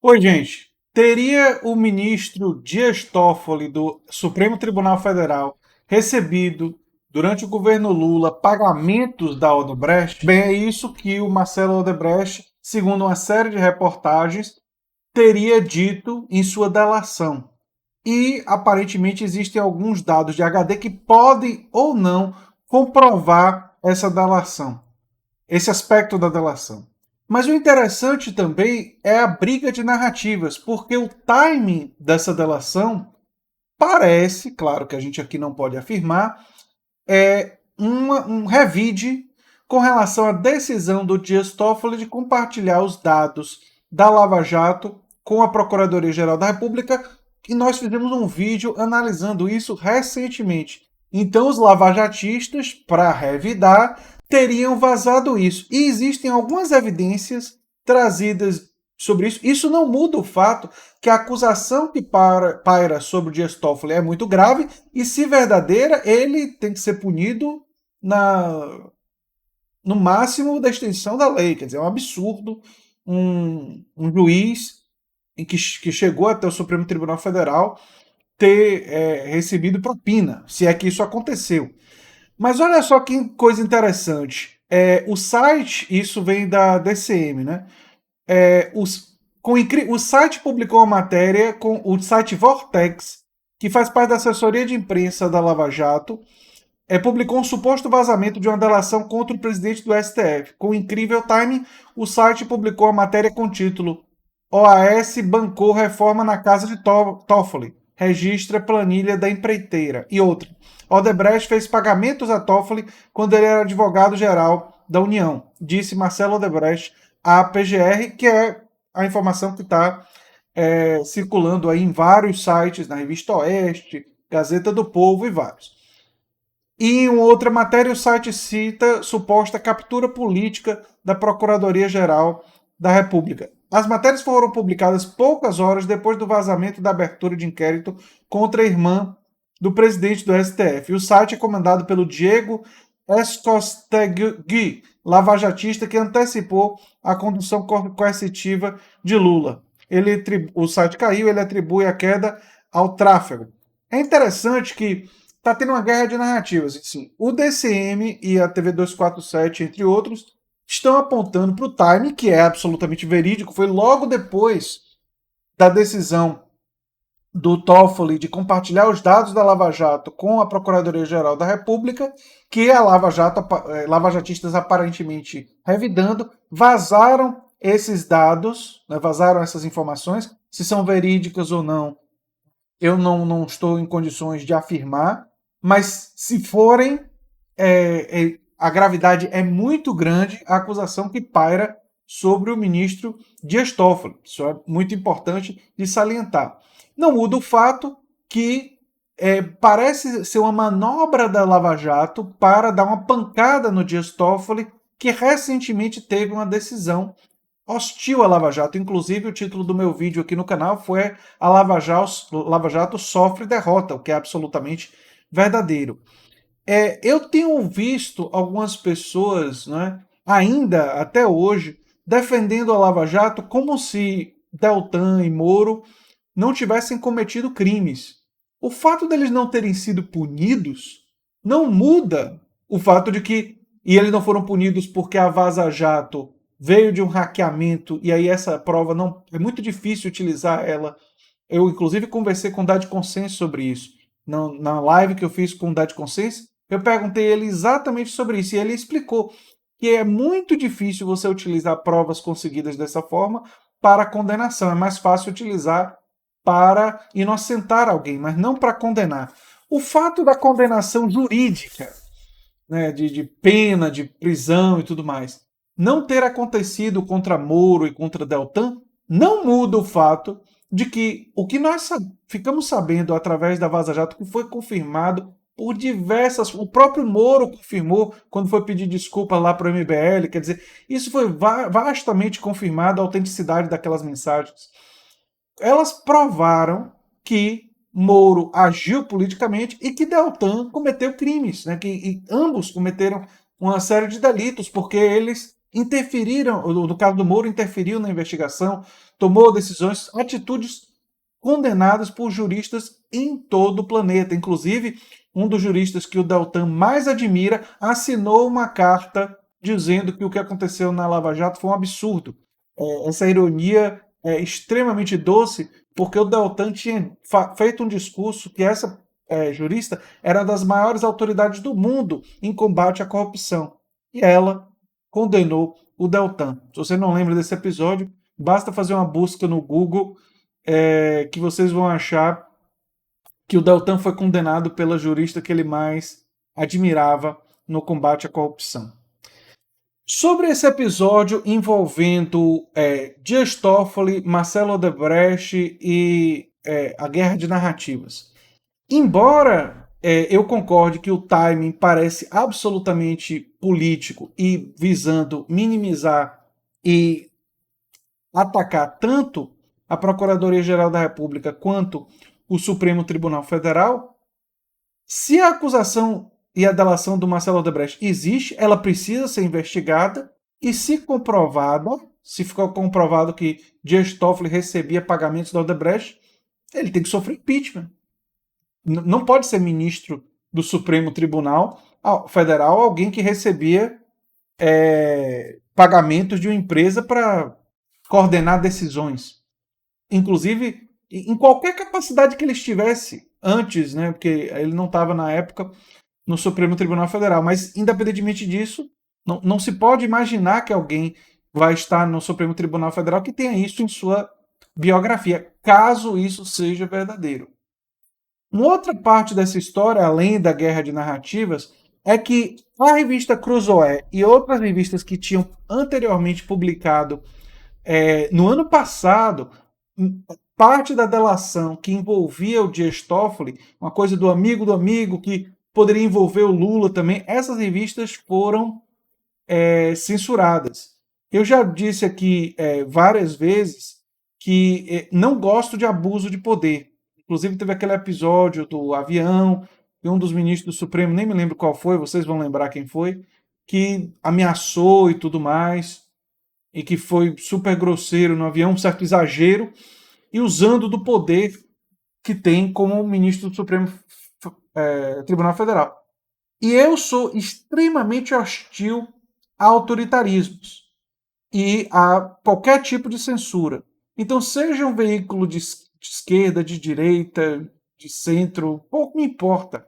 Oi, gente. Teria o ministro Dias Toffoli do Supremo Tribunal Federal recebido, durante o governo Lula, pagamentos da Odebrecht? Bem, é isso que o Marcelo Odebrecht, segundo uma série de reportagens, teria dito em sua delação. E, aparentemente, existem alguns dados de HD que podem ou não comprovar essa delação, esse aspecto da delação. Mas o interessante também é a briga de narrativas, porque o timing dessa delação parece, claro que a gente aqui não pode afirmar, um revide com relação à decisão do Dias Toffoli de compartilhar os dados da Lava Jato com a Procuradoria-Geral da República, e nós fizemos um vídeo analisando isso recentemente. Então, os lavajatistas, para revidar, teriam vazado isso. E existem algumas evidências trazidas sobre isso. Isso não muda o fato que a acusação que paira sobre o Dias Toffoli é muito grave e, se verdadeira, ele tem que ser punido no máximo da extensão da lei. Quer dizer, é um absurdo um juiz que chegou até o Supremo Tribunal Federal ter recebido propina, se é que isso aconteceu. Mas olha só que coisa interessante. O site, isso vem da DCM, né? O site publicou uma matéria com o site Vortex, que faz parte da assessoria de imprensa da Lava Jato, publicou um suposto vazamento de uma delação contra o presidente do STF. Com incrível timing, o site publicou a matéria com o título OAS bancou reforma na casa de Toffoli, registra planilha da empreiteira. E outra, Odebrecht fez pagamentos a Toffoli quando ele era advogado-geral da União, disse Marcelo Odebrecht à PGR, que é a informação que está circulando aí em vários sites, na Revista Oeste, Gazeta do Povo e vários. E em outra matéria, o site cita suposta captura política da Procuradoria-Geral da República. As matérias foram publicadas poucas horas depois do vazamento da abertura de inquérito contra a irmã do presidente do STF. O site é comandado pelo Diego Escostegui, lavajatista que antecipou a condução coercitiva de Lula. O site caiu, ele atribui a queda ao tráfego. É interessante que está tendo uma guerra de narrativas. Assim. O DCM e a TV 247, entre outros, estão apontando para o time, que é absolutamente verídico, foi logo depois da decisão do Toffoli de compartilhar os dados da Lava Jato com a Procuradoria-Geral da República, que a lavajatistas aparentemente revidando, vazaram esses dados, né, vazaram essas informações, se são verídicas ou não, eu não estou em condições de afirmar, mas se forem, a gravidade é muito grande, a acusação que paira sobre o ministro Dias Toffoli. Isso é muito importante de salientar. Não muda o fato que parece ser uma manobra da Lava Jato para dar uma pancada no Dias Toffoli, que recentemente teve uma decisão hostil à Lava Jato. Inclusive, o título do meu vídeo aqui no canal foi A Lava Jato sofre derrota, o que é absolutamente verdadeiro. Eu tenho visto algumas pessoas, né, ainda até hoje, defendendo a Lava Jato como se Deltan e Moro não tivessem cometido crimes. O fato deles não terem sido punidos não muda o fato de que, e eles não foram punidos porque a Vaza Jato veio de um hackeamento, e aí essa prova não é muito difícil utilizar ela. Eu, inclusive, conversei com o Dade Consenso sobre isso. Na live que eu fiz com o Dade Consenso, eu perguntei a ele exatamente sobre isso, e ele explicou que é muito difícil você utilizar provas conseguidas dessa forma para condenação. É mais fácil utilizar para inocentar alguém, mas não para condenar. O fato da condenação jurídica, né, de pena, de prisão e tudo mais, não ter acontecido contra Moro e contra Deltan, não muda o fato de que o que nós ficamos sabendo através da Vaza Jato, que foi confirmado por diversas... O próprio Moro confirmou quando foi pedir desculpa lá para o MBL, quer dizer, isso foi vastamente confirmado, a autenticidade daquelas mensagens. Elas provaram que Moro agiu politicamente e que Deltan cometeu crimes, né? Que ambos cometeram uma série de delitos, porque eles interferiram, no caso do Moro, interferiu na investigação, tomou decisões, atitudes condenadas por juristas em todo o planeta. Inclusive, um dos juristas que o Deltan mais admira assinou uma carta dizendo que o que aconteceu na Lava Jato foi um absurdo. Essa ironia é extremamente doce, porque o Deltan tinha feito um discurso que essa jurista era das maiores autoridades do mundo em combate à corrupção. E ela condenou o Deltan. Se você não lembra desse episódio, basta fazer uma busca no Google que vocês vão achar que o Deltan foi condenado pela jurista que ele mais admirava no combate à corrupção. Sobre esse episódio envolvendo Dias Toffoli, Marcelo Odebrecht e a guerra de narrativas. Embora eu concorde que o timing parece absolutamente político e visando minimizar e atacar tanto a Procuradoria-Geral da República quanto o Supremo Tribunal Federal, se a acusação e a delação do Marcelo Odebrecht existe, ela precisa ser investigada e se comprovada, se ficar comprovado que Dias Toffoli recebia pagamentos da Odebrecht, ele tem que sofrer impeachment. Não pode ser ministro do Supremo Tribunal Federal alguém que recebia pagamentos de uma empresa para coordenar decisões. Inclusive, em qualquer capacidade que ele estivesse antes, né, porque ele não estava na época no Supremo Tribunal Federal, mas independentemente disso, não se pode imaginar que alguém vai estar no Supremo Tribunal Federal que tenha isso em sua biografia, caso isso seja verdadeiro. Uma outra parte dessa história, além da guerra de narrativas, é que a revista Cruzoé e outras revistas que tinham anteriormente publicado no ano passado parte da delação que envolvia o Dias Toffoli, uma coisa do amigo que poderia envolver o Lula também, essas revistas foram censuradas. Eu já disse aqui várias vezes que não gosto de abuso de poder. Inclusive teve aquele episódio do avião, e um dos ministros do Supremo, nem me lembro qual foi, vocês vão lembrar quem foi, que ameaçou e tudo mais, e que foi super grosseiro no avião, um certo exagero, e usando do poder que tem como ministro do Supremo Tribunal Federal. E eu sou extremamente hostil a autoritarismos e a qualquer tipo de censura. Então, seja um veículo de esquerda, de direita, de centro, pouco me importa.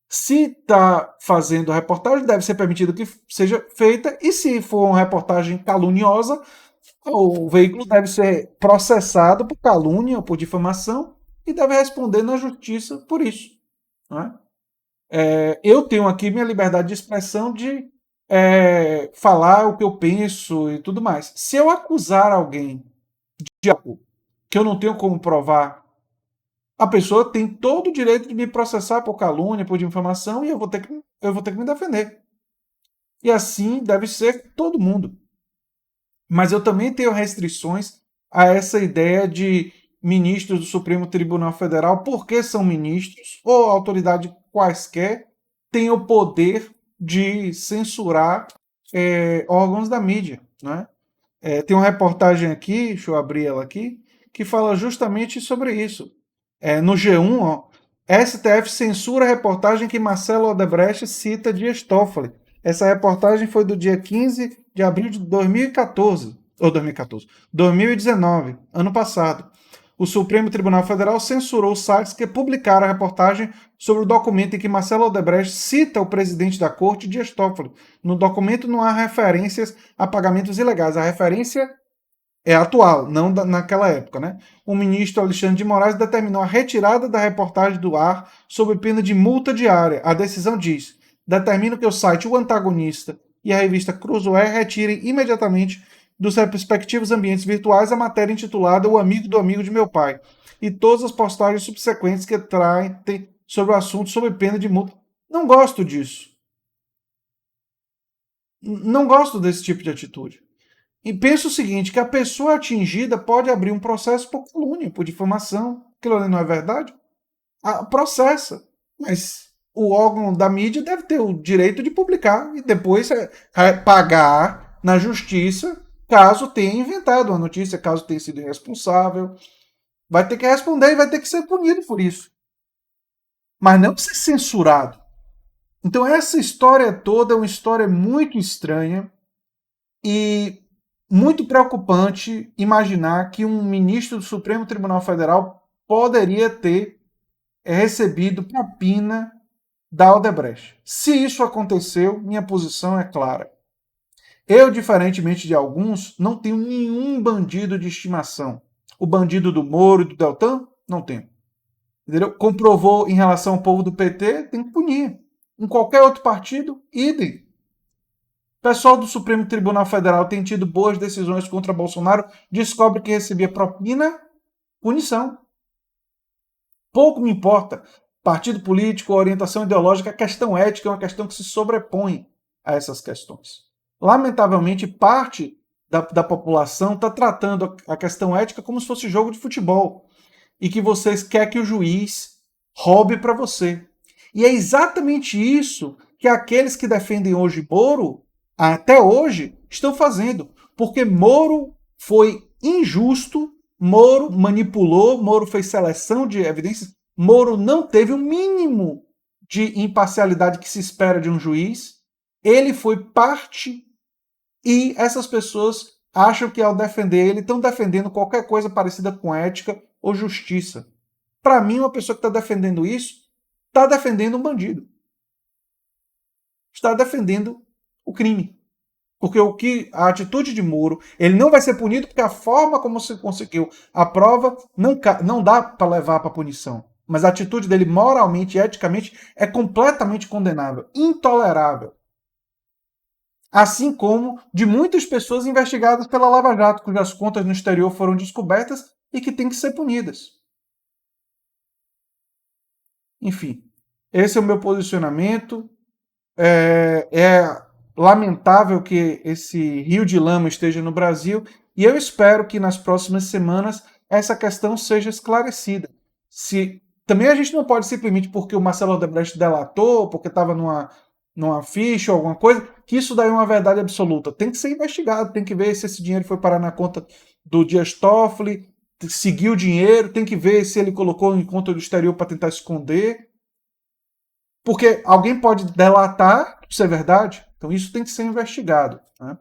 Se está fazendo a reportagem, deve ser permitido que seja feita, e se for uma reportagem caluniosa, o veículo deve ser processado por calúnia ou por difamação e deve responder na justiça por isso. Não é? Eu tenho aqui minha liberdade de expressão de falar o que eu penso e tudo mais. Se eu acusar alguém de algo que eu não tenho como provar, a pessoa tem todo o direito de me processar por calúnia, por difamação, e eu vou ter que me defender. E assim deve ser todo mundo. Mas eu também tenho restrições a essa ideia de ministros do Supremo Tribunal Federal, porque são ministros, ou autoridade quaisquer, têm o poder de censurar órgãos da mídia. Né? Tem uma reportagem aqui, deixa eu abrir ela aqui, que fala justamente sobre isso. No G1, ó, STF censura a reportagem que Marcelo Odebrecht cita Dias Toffoli. Essa reportagem foi do dia 15 de abril de 2019, ano passado. O Supremo Tribunal Federal censurou sites que publicaram a reportagem sobre o documento em que Marcelo Odebrecht cita o presidente da corte, Dias Toffoli. No documento não há referências a pagamentos ilegais. A referência é atual, não naquela época, né? O ministro Alexandre de Moraes determinou a retirada da reportagem do ar sob pena de multa diária. A decisão diz: determina que o site O Antagonista e a revista Cruzoé retirem imediatamente dos respectivos ambientes virtuais a matéria intitulada O Amigo do Amigo de Meu Pai e todas as postagens subsequentes que tratem sobre o assunto sob pena de multa. Não gosto disso. Não gosto desse tipo de atitude. E penso o seguinte, que a pessoa atingida pode abrir um processo por calúnia, por difamação. Aquilo ali não é verdade? Processa. Mas o órgão da mídia deve ter o direito de publicar e depois pagar na justiça, caso tenha inventado uma notícia, caso tenha sido irresponsável. Vai ter que responder e vai ter que ser punido por isso. Mas não ser censurado. Então essa história toda é uma história muito estranha e muito preocupante imaginar que um ministro do Supremo Tribunal Federal poderia ter recebido propina da Odebrecht. Se isso aconteceu, minha posição é clara. Eu, diferentemente de alguns, não tenho nenhum bandido de estimação. O bandido do Moro e do Deltan, não tenho. Entendeu? Comprovou em relação ao povo do PT, tem que punir. Em qualquer outro partido, idem. O pessoal do Supremo Tribunal Federal tem tido boas decisões contra Bolsonaro, descobre que recebia propina, punição. Pouco me importa. Partido político, orientação ideológica, a questão ética é uma questão que se sobrepõe a essas questões. Lamentavelmente, parte da população está tratando a questão ética como se fosse jogo de futebol e que vocês querem que o juiz roube para você. E é exatamente isso que aqueles que defendem hoje Moro, até hoje, estão fazendo. Porque Moro foi injusto, Moro manipulou, Moro fez seleção de evidências, Moro não teve o mínimo de imparcialidade que se espera de um juiz, ele foi parte e essas pessoas acham que ao defender ele estão defendendo qualquer coisa parecida com ética ou justiça. Para mim, uma pessoa que está defendendo isso está defendendo um bandido. Está defendendo o crime. Porque a atitude de Moro, ele não vai ser punido porque a forma como se conseguiu a prova não dá para levar para punição. Mas a atitude dele moralmente e eticamente é completamente condenável, intolerável. Assim como de muitas pessoas investigadas pela Lava Jato, cujas contas no exterior foram descobertas e que têm que ser punidas. Enfim, esse é o meu posicionamento. É lamentável que esse rio de lama esteja no Brasil e eu espero que nas próximas semanas essa questão seja esclarecida. Também a gente não pode simplesmente porque o Marcelo Odebrecht delatou, porque estava numa ficha ou alguma coisa, que isso daí é uma verdade absoluta. Tem que ser investigado, tem que ver se esse dinheiro foi parar na conta do Dias Toffoli, seguir o dinheiro, tem que ver se ele colocou em conta do exterior para tentar esconder. Porque alguém pode delatar ser verdade, então isso tem que ser investigado. Né?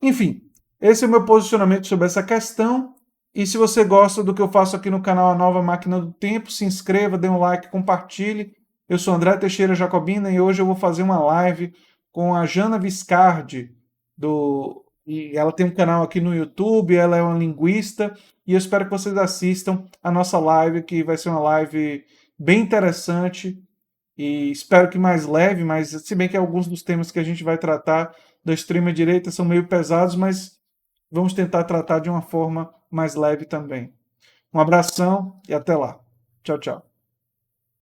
Enfim, esse é o meu posicionamento sobre essa questão. E se você gosta do que eu faço aqui no canal A Nova Máquina do Tempo, se inscreva, dê um like, compartilhe. Eu sou André Teixeira Jacobina e hoje eu vou fazer uma live com a Jana Viscardi, e ela tem um canal aqui no YouTube, ela é uma linguista, e eu espero que vocês assistam a nossa live, que vai ser uma live bem interessante, e espero que mais leve, mas se bem que alguns dos temas que a gente vai tratar da extrema direita são meio pesados, mas vamos tentar tratar de uma forma mais leve também. Um abração e até lá. Tchau, tchau.